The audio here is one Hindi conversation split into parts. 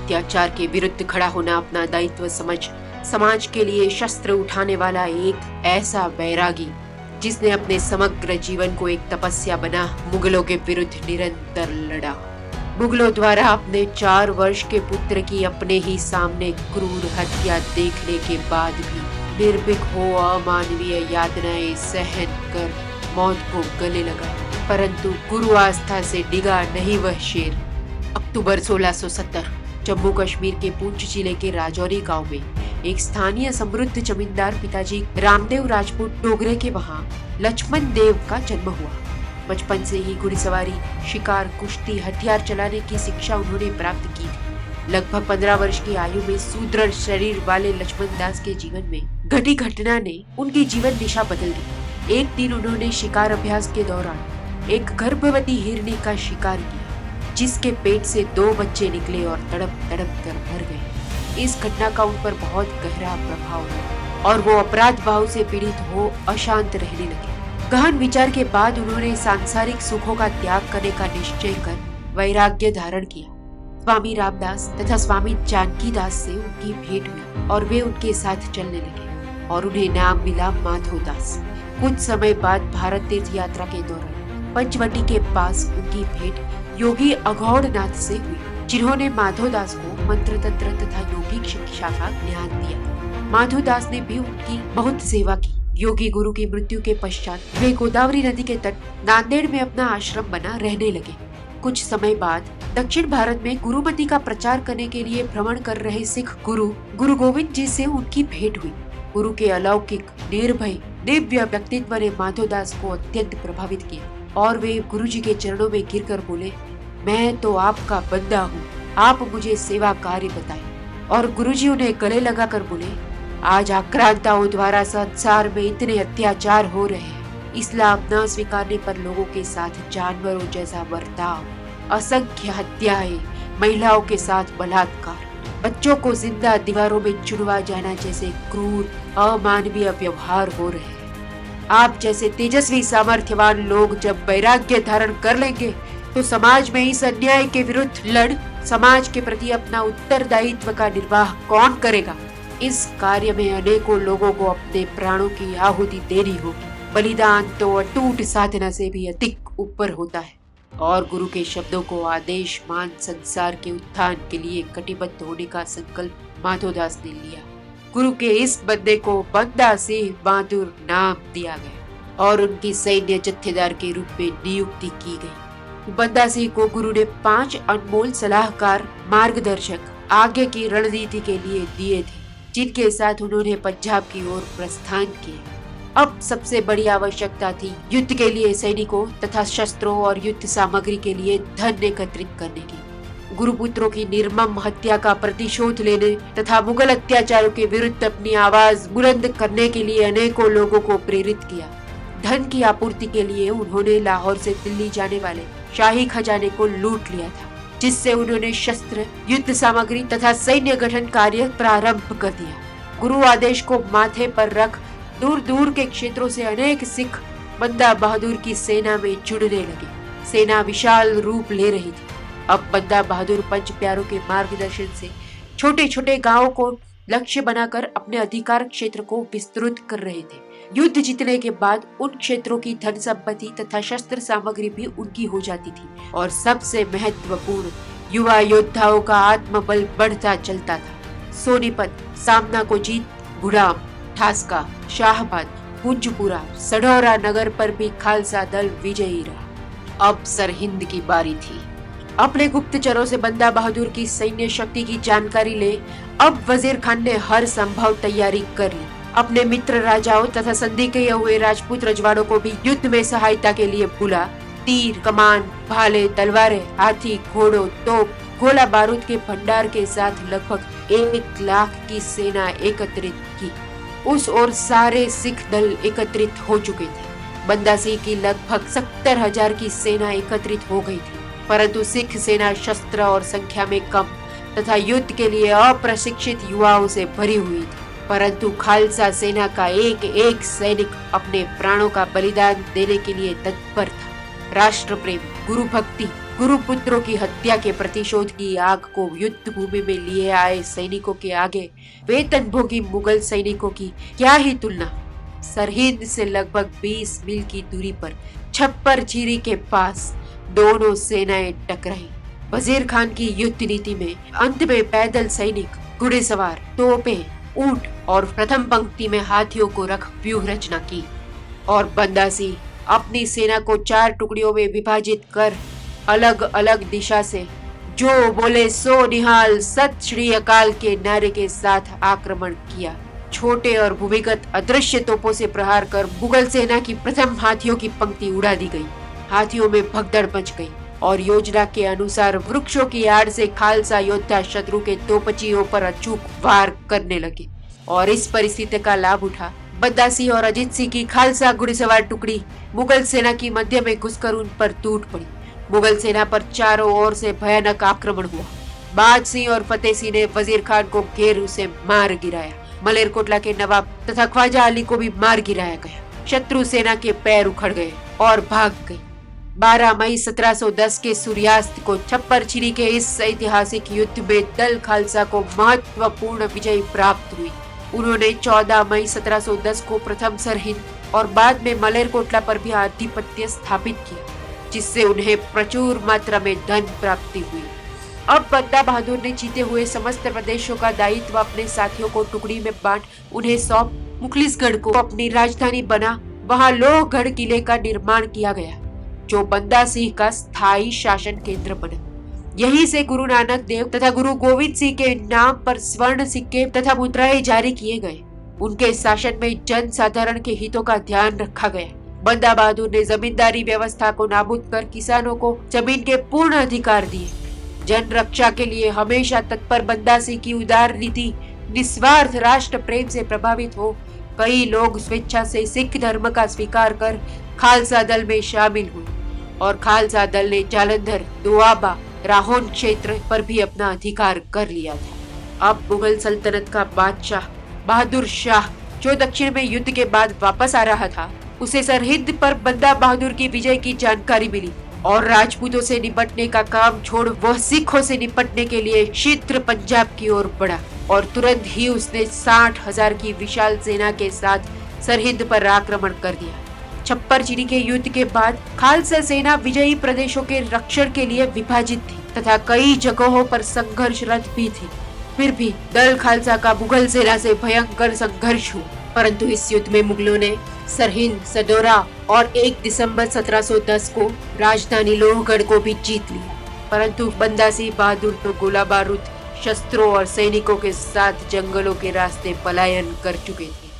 अत्याचार के विरुद्ध खड़ा होना अपना दायित्व समझ समाज के लिए शस्त्र उठाने वाला एक ऐसा बैरागी जिसने अपने समग्र जीवन को एक तपस्या बना मुगलों के विरुद्ध निरंतर लड़ा। मुगलों द्वारा अपने 4 वर्ष के पुत्र की अपने ही सामने क्रूर हत्या देखने के बाद भी निर्भीक हो अमानवीय यातनाएं सहन कर मौत को गले लगा, परंतु गुरु आस्था से डिगा नहीं वह शेर। अक्टूबर 1670 जम्मू कश्मीर के पुंछ जिले के राजौरी गांव में एक स्थानीय समृद्ध जमींदार पिताजी रामदेव राजपूत डोगरे के वहां लक्ष्मण देव का जन्म हुआ। बचपन से ही घुड़सवारी, शिकार, कुश्ती, हथियार चलाने की शिक्षा उन्होंने प्राप्त की थी। लगभग 15 वर्ष की आयु में सुदृढ़ शरीर वाले लक्ष्मण दास के जीवन में घटी घटना ने उनकी जीवन दिशा बदल दी। एक दिन उन्होंने शिकार अभ्यास के दौरान एक गर्भवती हिरनी का शिकार किया, जिसके पेट से 2 बच्चे निकले और तड़प तड़प कर मर गए। इस घटना का उन पर बहुत गहरा प्रभाव हुआ और वो अपराध भाव से पीड़ित हो अशांत रहने लगे। गहन विचार के बाद उन्होंने सांसारिक सुखों का त्याग करने का निश्चय कर वैराग्य धारण किया। स्वामी रामदास तथा स्वामी जानकी दास से उनकी भेंट हुई और वे उनके साथ चलने लगे और उन्हें नाम मिला माधव दास। कुछ समय बाद भारत तीर्थ यात्रा के दौरान पंचवटी के पास उनकी भेंट योगी अघोड़नाथ से हुई, जिन्होंने माधव दास को मंत्र तंत्र तथा योगिक शिक्षा का ज्ञान दिया। माधव दास ने भी उनकी बहुत सेवा की। योगी गुरु की मृत्यु के पश्चात वे गोदावरी नदी के तट नांदेड़ में अपना आश्रम बना रहने लगे। कुछ समय बाद दक्षिण भारत में गुरुमति का प्रचार करने के लिए भ्रमण कर रहे सिख गुरु गोविंद जी से उनकी भेंट हुई। गुरु के अलौकिक, निर्भय, दिव्य व्यक्तित्व ने माधव दास को अत्यंत प्रभावित किया और वे गुरु जी के चरणों में गिरकर बोले, मैं तो आपका बंदा हूँ, आप मुझे सेवा कार्य बताएं। और गुरु जी उन्हें गले लगा कर बोले, आज आक्रांताओं द्वारा संसार में इतने अत्याचार हो रहे हैं, इस्लाम न स्वीकारने पर लोगों के साथ जानवरों जैसा बर्ताव, असंख्य हत्याएं, महिलाओं के साथ बलात्कार, बच्चों को जिंदा दीवारों में चुनवा जाना जैसे क्रूर अमानवीय व्यवहार हो रहे हैं। आप जैसे तेजस्वी सामर्थ्यवान लोग जब वैराग्य धारण कर लेंगे तो समाज में इस अन्याय के विरुद्ध लड़ समाज के प्रति अपना उत्तरदायित्व का निर्वाह कौन करेगा। इस कार्य में अनेकों लोगों को अपने प्राणों की आहुति देनी होगी। बलिदान तो अटूट साधना से भी अधिक ऊपर होता है। और गुरु के शब्दों को आदेश मान संसार के उत्थान के लिए कटिबद्ध होने का संकल्प माधवदास ने लिया। गुरु के इस बंदे को बंदा सिंह बहादुर नाम दिया गया और उनकी सैन्य जत्थेदार के रूप में नियुक्ति की गई। बंदा सिंह को गुरु ने 5 अनमोल सलाहकार, मार्गदर्शक आगे की रणनीति के लिए दिए थे, जिनके साथ उन्होंने पंजाब की ओर प्रस्थान किया। अब सबसे बड़ी आवश्यकता थी युद्ध के लिए सैनिकों तथा शस्त्रों और युद्ध सामग्री के लिए धन एकत्रित करने की। गुरुपुत्रों की निर्मम हत्या का प्रतिशोध लेने तथा मुगल अत्याचारों के विरुद्ध अपनी आवाज बुलंद करने के लिए अनेकों लोगों को प्रेरित किया। धन की आपूर्ति के लिए उन्होंने लाहौर से दिल्ली जाने वाले शाही खजाने को लूट लिया था, जिससे उन्होंने शस्त्र, युद्ध सामग्री तथा सैन्य गठन कार्य प्रारंभ कर दिया। गुरु आदेश को माथे पर रख दूर दूर के क्षेत्रों से अनेक सिख बंदा बहादुर की सेना में जुड़ने लगे। सेना विशाल रूप ले रही थी। अब बंदा बहादुर पंच प्यारों के मार्गदर्शन से छोटे छोटे गांवों को लक्ष्य बनाकर अपने अधिकार क्षेत्र को विस्तृत कर रहे थे। युद्ध जीतने के बाद उन क्षेत्रों की धन संपत्ति तथा शस्त्र सामग्री भी उनकी हो जाती थी और सबसे महत्वपूर्ण, युवा योद्धाओं का आत्मबल बढ़ता चलता था। सोनीपत, सामना को जीत, गुड़ाम, ठासका, शाहबाद, पुंजपुरा, सढौरा नगर पर भी खालसा दल विजयी रहा। अब सरहिंद की बारी थी। अपने गुप्तचरों से बंदा बहादुर की सैन्य शक्ति की जानकारी ले अब वजीर खान ने हर संभव तैयारी कर ली। अपने मित्र राजाओं तथा संधि किए हुए राजपूत रजवाड़ों को भी युद्ध में सहायता के लिए बुला तीर, कमान, भाले, तलवारें, हाथी, घोड़ों, तोप, गोला बारूद के भंडार के साथ लगभग 1 लाख की सेना एकत्रित की। उस ओर सारे सिख दल एकत्रित हो चुके थे। बंदा सिंह की लगभग 70,000 की सेना एकत्रित हो गई थी, परंतु सिख सेना शस्त्र और संख्या में कम तथा युद्ध के लिए अप्रशिक्षित युवाओं से भरी हुई थी। परंतु खालसा सेना का एक एक सैनिक अपने प्राणों का बलिदान देने के लिए तत्पर था। राष्ट्र प्रेम, गुरु भक्ति गुरुपुत्रों की हत्या के प्रतिशोध की आग को युद्ध भूमि में लिए आए सैनिकों के आगे वेतनभोगी मुगल सैनिकों की क्या ही तुलना। सरहिंद से लगभग 20 मील की दूरी पर छप्पर झीरी के पास दोनों सेनाएं टकराई। वजीर खान की युद्ध नीति में अंत में पैदल सैनिक, घुड़सवार, तोपें, ऊंट और प्रथम पंक्ति में हाथियों को रख व्यूह रचना की और बंदा सिंह अपनी सेना को 4 टुकड़ियों में विभाजित कर अलग अलग दिशा से जो बोले सो निहाल सत श्री अकाल के नारे के साथ आक्रमण किया। छोटे और भूमिगत अदृश्य तोपों से प्रहार कर मुगल सेना की प्रथम हाथियों की पंक्ति उड़ा दी गई। हाथियों में भगदड़ मच गई और योजना के अनुसार वृक्षों की आड़ से खालसा योद्धा शत्रु के तोपचियों पर अचूक वार करने लगे और इस परिस्थिति का लाभ उठा बंदा सिंह और अजीत सिंह की खालसा घुड़सवार टुकड़ी मुगल सेना की मध्य में घुसकर उन पर टूट पड़ी। मुगल सेना पर चारों ओर से भयानक आक्रमण हुआ। बाज सिंह और फतेह सिंह ने वजीर खान को घेर उसे मार गिराया। मलेरकोटला के नवाब तथा ख्वाजा अली को भी मार गिराया गया। शत्रु सेना के पैर उखड़ गए और भाग गई। 12 मई 1710 के सूर्यास्त को छप्पर झीरी के इस ऐतिहासिक युद्ध में दल खालसा को महत्वपूर्ण विजय प्राप्त हुई। उन्होंने 14 मई 1710 को प्रथम सरहिंद और बाद में मलेरकोटला पर भी आधिपत्य स्थापित किया, जिससे उन्हें प्रचुर मात्रा में धन प्राप्ति हुई। अब बंदा बहादुर ने जीते हुए समस्त प्रदेशों का दायित्व अपने साथियों को टुकड़ी में बांट उन्हें सौंप मुखलिसगढ़ को अपनी राजधानी बना वहां लोहगढ़ किले का निर्माण किया गया, जो बंदा सिंह का स्थायी शासन केंद्र बना। यहीं से गुरु नानक देव तथा गुरु गोविंद सिंह के नाम पर स्वर्ण सिक्के तथा मुद्राएं जारी किए गए। उनके शासन में जन साधारण के हितों का ध्यान रखा गया। बंदा बहादुर ने जमींदारी व्यवस्था को नाबूद कर किसानों को जमीन के पूर्ण अधिकार दिए। जन रक्षा के लिए हमेशा तत्पर बंदा सिंह की उदार नीति निस्वार्थ राष्ट्र प्रेम से प्रभावित हो कई लोग स्वेच्छा से सिख धर्म का स्वीकार कर खालसा दल में शामिल हुए और खालसा दल ने जालंधर, दोआबा, राहोन क्षेत्र पर भी अपना अधिकार कर लिया था। अब मुगल सल्तनत का बादशाह बहादुर शाह, जो दक्षिण में युद्ध के बाद वापस आ रहा था, उसे सरहिंद पर बंदा बहादुर की विजय की जानकारी मिली और राजपूतों से निपटने का काम छोड़ वह सिखों से निपटने के लिए शीघ्र पंजाब की ओर बढ़ा और तुरंत ही उसने 60,000 की विशाल सेना के साथ सरहिंद पर आक्रमण कर दिया। छप्पर झीरी के युद्ध के बाद खालसा सेना विजयी प्रदेशों के रक्षण के लिए विभाजित थी तथा कई जगहों पर संघर्षरत भी थी। फिर भी दल खालसा का मुगल सेना से भयंकर संघर्ष हुआ, परंतु इस युद्ध में मुगलों ने सरहिंद, सडोरा और 1 दिसंबर 1710 को राजधानी लोहगढ़ को भी जीत लिया। परंतु बंदा सिंह बहादुर तो गोला बारूद, शस्त्रों और सैनिकों के साथ जंगलों के रास्ते पलायन कर चुके थे।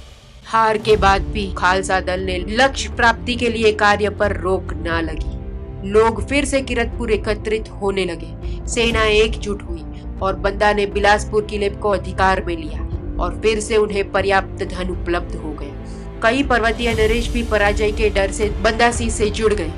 हार के बाद भी खालसा दल ने लक्ष्य प्राप्ति के लिए कार्य पर रोक न लगी। लोग फिर से किरतपुर एकत्रित होने लगे। सेना एकजुट हुई और बंदा ने बिलासपुर किले को अधिकार में लिया और फिर से उन्हें पर्याप्त धन उपलब्ध हो गया। कई पर्वतीय नरेश भी पराजय के डर से बंदा सिंह से जुड़ गए।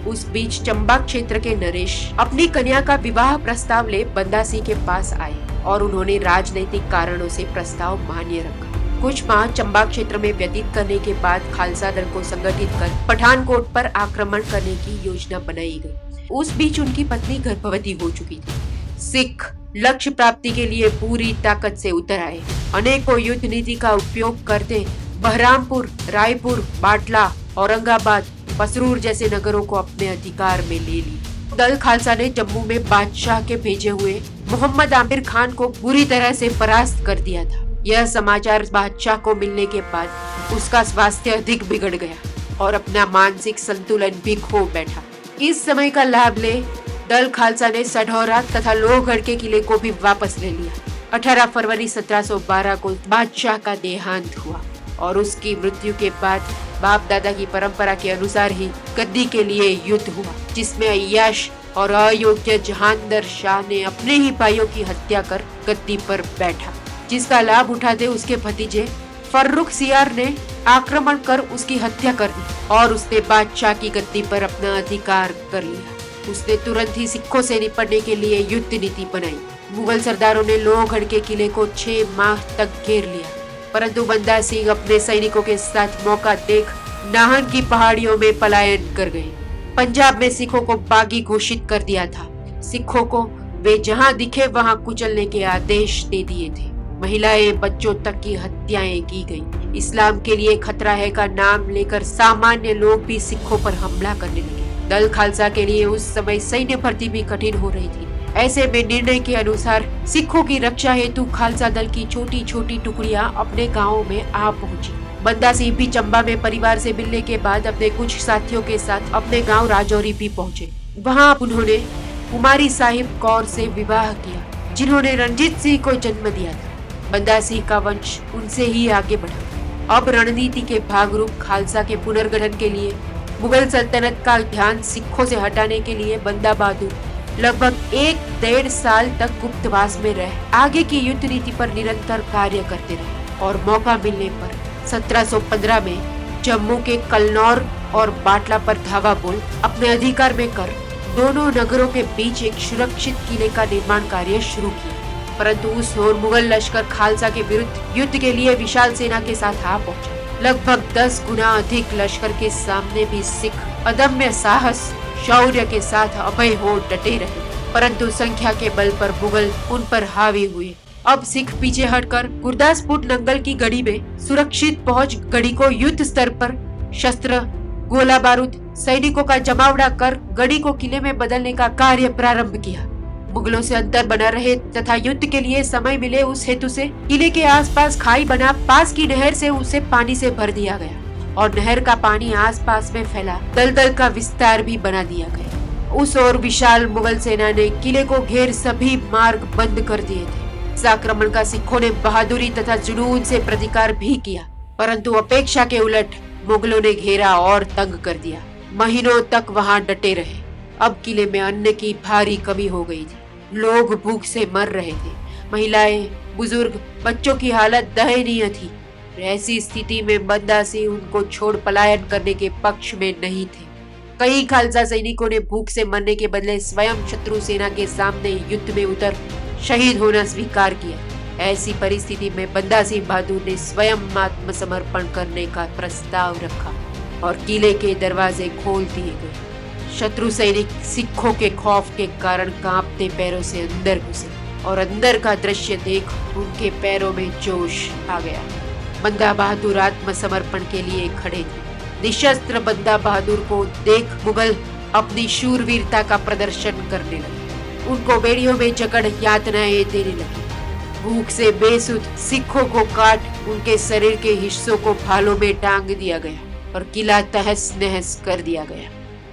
उस बीच चंबा क्षेत्र के नरेश अपनी कन्या का विवाह प्रस्ताव ले बंदा सिंह के पास आए और उन्होंने राजनीतिक कारणों से प्रस्ताव मान्य रखा। कुछ माह चंबा क्षेत्र में व्यतीत करने के बाद खालसा दल को संगठित कर पठानकोट पर आक्रमण करने की योजना बनाई गई। उस बीच उनकी पत्नी गर्भवती हो चुकी थी। सिख लक्ष्य प्राप्ति के लिए पूरी ताकत से उतर आए। अनेकों युद्ध नीति का उपयोग करते बहरामपुर, रायपुर, बाटला, औरंगाबाद, पसरूर जैसे नगरों को अपने अधिकार में ले ली। दल खालसा ने जम्मू में बादशाह के भेजे हुए मोहम्मद आमिर खान को बुरी तरह से परास्त कर दिया था। यह समाचार बादशाह को मिलने के बाद उसका स्वास्थ्य अधिक बिगड़ गया और अपना मानसिक संतुलन भी खो बैठा। इस समय का लाभ ले दल खालसा ने सढौरा तथा लोहगढ़ के किले को भी वापस ले लिया। 18 फरवरी 1712 को बादशाह का देहांत हुआ और उसकी मृत्यु के बाद बाप दादा की परंपरा के अनुसार ही गद्दी के लिए युद्ध हुआ, जिसमें अय्याश और अयोग्य जहांगीर शाह ने अपने ही भाइयों की हत्या कर गद्दी पर बैठा, जिसका लाभ उठाते उसके भतीजे फर्रुख सियार ने आक्रमण कर उसकी हत्या कर दी और उसने बादशाह की गद्दी पर अपना अधिकार कर लिया। उसने तुरंत ही सिखों से निपटने के लिए युद्ध नीति बनाई। मुगल सरदारों ने लोहगढ़ के किले को 6 माह तक घेर लिया, परंतु बंदा सिंह अपने सैनिकों के साथ मौका देख नाहन की पहाड़ियों में पलायन कर गए। पंजाब में सिखों को बागी घोषित कर दिया था। सिखों को वे जहां दिखे वहां कुचलने के आदेश दे दिए थे। महिलाएं, बच्चों तक की हत्याएं की गई। इस्लाम के लिए खतरा है का नाम लेकर सामान्य लोग भी सिखों पर हमला करने लगे। दल खालसा के लिए उस समय सैन्य भर्ती भी कठिन हो रही थी। ऐसे में निर्णय के अनुसार सिखों की रक्षा हेतु खालसा दल की छोटी छोटी टुकड़ियां अपने गाँव में आ पहुंची। बंदा सिंह भी चंबा में परिवार से मिलने के बाद अपने कुछ साथियों के साथ अपने गांव राजौरी भी पहुंचे। वहां उन्होंने कुमारी साहिब कौर से विवाह किया, जिन्होंने रंजीत सिंह को जन्म दिया था। बंदा सिंह का वंश उनसे ही आगे बढ़ा। अब रणनीति के भागरूप खालसा के पुनर्गठन के लिए मुगल सल्तनत का ध्यान सिखों से हटाने के लिए बंदा बहादुर लगभग 1-1.5 साल तक गुप्तवास में रह आगे की युद्ध नीति पर निरंतर कार्य करते रहे और मौका मिलने पर 1715 में जम्मू के कलनौर और बाटला पर धावा बोल अपने अधिकार में कर दोनों नगरों के बीच एक सुरक्षित किले का निर्माण कार्य शुरू किया। परंतु उस ओर मुगल लश्कर खालसा के विरुद्ध युद्ध के लिए विशाल सेना के साथ आ पहुंचा। लगभग 10 गुना अधिक लश्कर के सामने भी सिख अदम्य साहस शौर्य के साथ अभय हो डटे रहे, परंतु संख्या के बल पर मुगल उन पर हावी हुए। अब सिख पीछे हटकर गुरदासपुर नंगल की गढ़ी में सुरक्षित पहुंच गढ़ी को युद्ध स्तर पर शस्त्र, गोला बारूद, सैनिकों का जमावड़ा कर गढ़ी को किले में बदलने का कार्य प्रारंभ किया। मुगलों से अंतर बना रहे तथा युद्ध के लिए समय मिले उस हेतु से किले के आसपास खाई बना पास की नहर से उसे पानी से भर दिया गया और नहर का पानी आसपास में फैला दलदल का विस्तार भी बना दिया गया। उस ओर विशाल मुगल सेना ने किले को घेर सभी मार्ग बंद कर दिए थे। इस आक्रमण का सिखों ने बहादुरी तथा जुनून से प्रतिकार भी किया, परंतु अपेक्षा के उलट मुगलों ने घेरा और तंग कर दिया। महीनों तक वहां डटे रहे। अब किले में अन्न की भारी कमी हो गई थी। लोग भूख से मर रहे थे। महिलाएं, बुजुर्ग, बच्चों की हालत दयनीय थी। ऐसी स्थिति में बंदा सिंह उनको छोड़ पलायन करने के पक्ष में नहीं थे। कई खालसा सैनिकों ने भूख से मरने के बदले स्वयं शत्रु सेना के सामने युद्ध में उतर शहीद होना स्वीकार किया। ऐसी परिस्थिति में बंदा सिंह बहादुर ने स्वयं आत्मसमर्पण करने का प्रस्ताव रखा और किले के दरवाजे खोल दिए गए। शत्रु सैनिक सिखों के खौफ के कारण कांपते पैरों से अंदर घुसे और अंदर का दृश्य देख उनके पैरों में जोश आ गया। बंदा बहादुर आत्मसमर्पण के लिए खड़े थे। निशस्त्र बंदा बहादुर को देख मुगल अपनी शूरवीरता का प्रदर्शन करने लगे। उनको बेड़ियों में जकड़ यातनाएं देने लगे। भूख से बेसुध सिखों को काट उनके शरीर के हिस्सों को भालों में टांग दिया गया और किला तहस नहस कर दिया गया।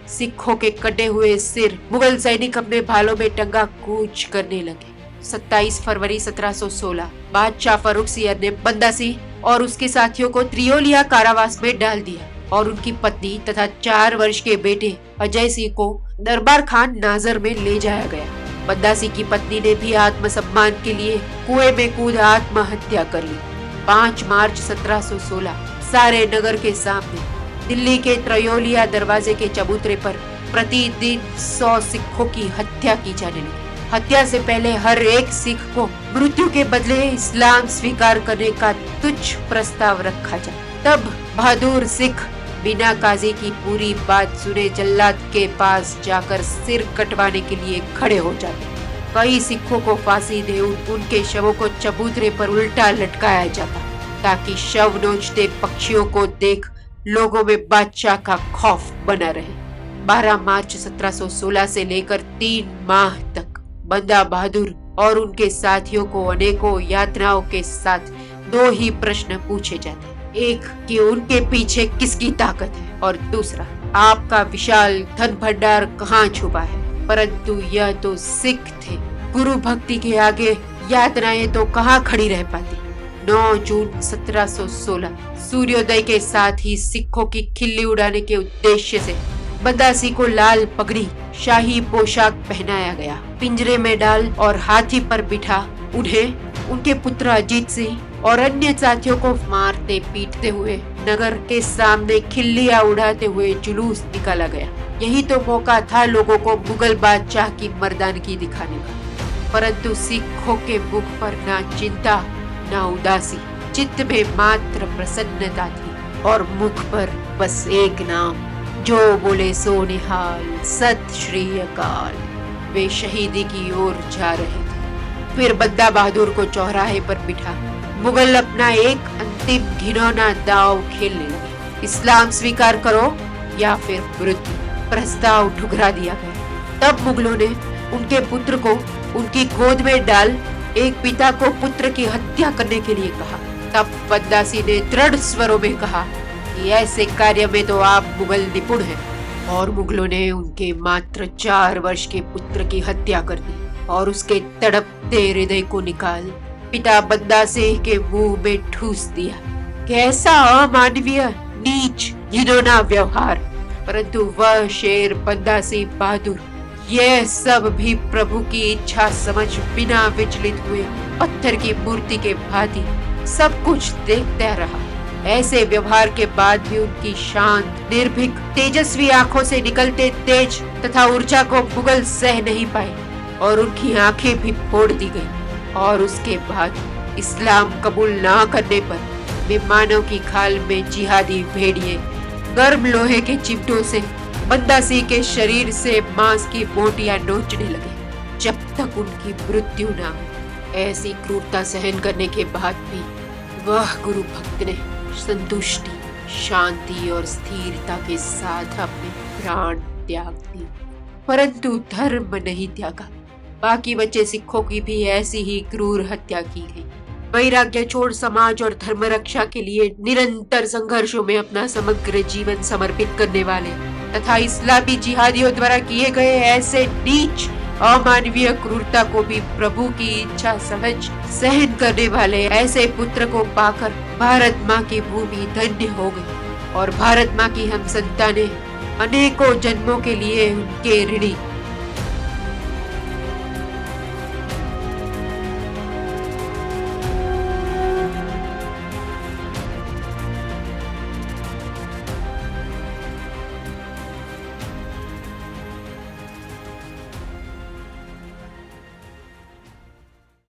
सिखों के कटे हुए सिर मुगल सैनिक अपने भालों में टंगा कूच करने लगे। 27 फरवरी 1716 बादशाह फर्रुखसियर ने बंदा सिंह और उसके साथियों को त्रियोलिया कारावास में डाल दिया और उनकी पत्नी तथा 4 वर्ष के बेटे अजय सिंह को दरबार खान नाजर में ले जाया गया। बंदा सिंह की पत्नी ने भी आत्मसम्मान के लिए कुएं में कूद आत्महत्या कर ली। 5 मार्च 1716 सारे नगर के सामने दिल्ली के त्रियोलिया दरवाजे के चबूतरे पर प्रतिदिन 100 सिखों की हत्या की जाने लगी। हत्या से पहले हर एक सिख को मृत्यु के बदले इस्लाम स्वीकार करने का तुच्छ प्रस्ताव रखा जाए। तब बहादुर सिख बिना काजी की पूरी बात सुने जल्लाद के पास जाकर सिर कटवाने के लिए खड़े हो जाते। कई सिखों को फांसी दे उनके शवों को चबूतरे पर उल्टा लटकाया जाता ताकि शव नोचते पक्षियों को देख लोगों में बादशाह का खौफ बना रहे। 12 मार्च 1716 से लेकर 3 माह तक बंदा बहादुर और उनके साथियों को अनेकों यातनाओं के साथ 2 ही प्रश्न पूछे जाते। एक कि उनके पीछे किसकी ताकत है और दूसरा आपका विशाल धन भंडार कहाँ छुपा है। परंतु यह तो सिख थे। गुरु भक्ति के आगे यातनाएं तो कहाँ खड़ी रह पाती। 9 जून 1716 सूर्योदय के साथ ही सिखों की खिल्ली उड़ाने के उद्देश्य से बंदा सिंह को लाल पगड़ी, शाही पोशाक पहनाया गया। पिंजरे में डाल और हाथी पर बिठा उन्हें उनके पुत्र अजीत सिंह और अन्य साथियों को मारते पीटते हुए नगर के सामने खिल्लियां उड़ाते हुए जुलूस निकाला गया। यही तो मौका था लोगों को मुगल बादशाह की मर्दानगी दिखाने का। परंतु सिखों के मुख पर ना चिंता ना उदासी, चित्त में मात्र प्रसन्नता थी और मुख पर बस एक नाम, जो बोले सो निहाल, सत श्री अकाल। वे शहीदी की ओर जा रहे थे। फिर बंदा बहादुर को चौराहे पर बिठा मुगल अपना एक अंतिम घिनौना दांव खेलने लगे। इस्लाम स्वीकार करो या फिर मृत्यु। प्रस्ताव ठुकरा दिया गया। तब मुगलों ने उनके पुत्र को उनकी गोद में डाल एक पिता को पुत्र की हत्या करने के लिए कहा। तब बंदा सिंह ने दृढ़ स्वरों में कहा कि ऐसे कार्य में तो आप मुगल निपुण हैं। और मुगलों ने उनके मात्र 4 वर्ष के पुत्र की हत्या कर दी और उसके तड़पते हृदय को निकाल पिता बंदा सिंह के मुंह में ठूस दिया। कैसा अमानवीय, नीच, घिनौना व्यवहार। परंतु वह शेर बंदा सिंह बहादुर यह सब भी प्रभु की इच्छा समझ बिना विचलित हुए पत्थर की मूर्ति के भांति सब कुछ देखता रहा। ऐसे व्यवहार के बाद भी उनकी शांत, निर्भीक, तेजस्वी आंखों से निकलते तेज तथा ऊर्जा को मुगल सह नहीं पाए और उनकी आंखें भी फोड़ दी गई। और उसके बाद इस्लाम कबूल ना करने पर विमानों की खाल में जिहादी भेड़िए गर्म लोहे के चिमटों से बंदा सिंह के शरीर से मांस की बोटियां नोचने लगे जब तक उनकी मृत्यु ना हो। ऐसी क्रूरता सहन करने के बाद भी वह गुरु भक्त ने संतुष्टि, शांति और स्थिरता के साथ अपने प्राण त्याग दिए, परंतु धर्म नहीं त्यागा। बाकी बचे सिखों की भी ऐसी ही क्रूर हत्या की गई। वैराग्य छोड़ समाज और धर्म रक्षा के लिए निरंतर संघर्षों में अपना समग्र जीवन समर्पित करने वाले तथा इस्लामी जिहादियों द्वारा किए गए ऐसे नीच अमानवीय क्रूरता को भी प्रभु की इच्छा समझ सहन करने वाले ऐसे पुत्र को पाकर भारत माँ की भूमि धन्य हो गई और भारत माँ की हम संतानें अनेकों जन्मों के लिए उनके ऋणी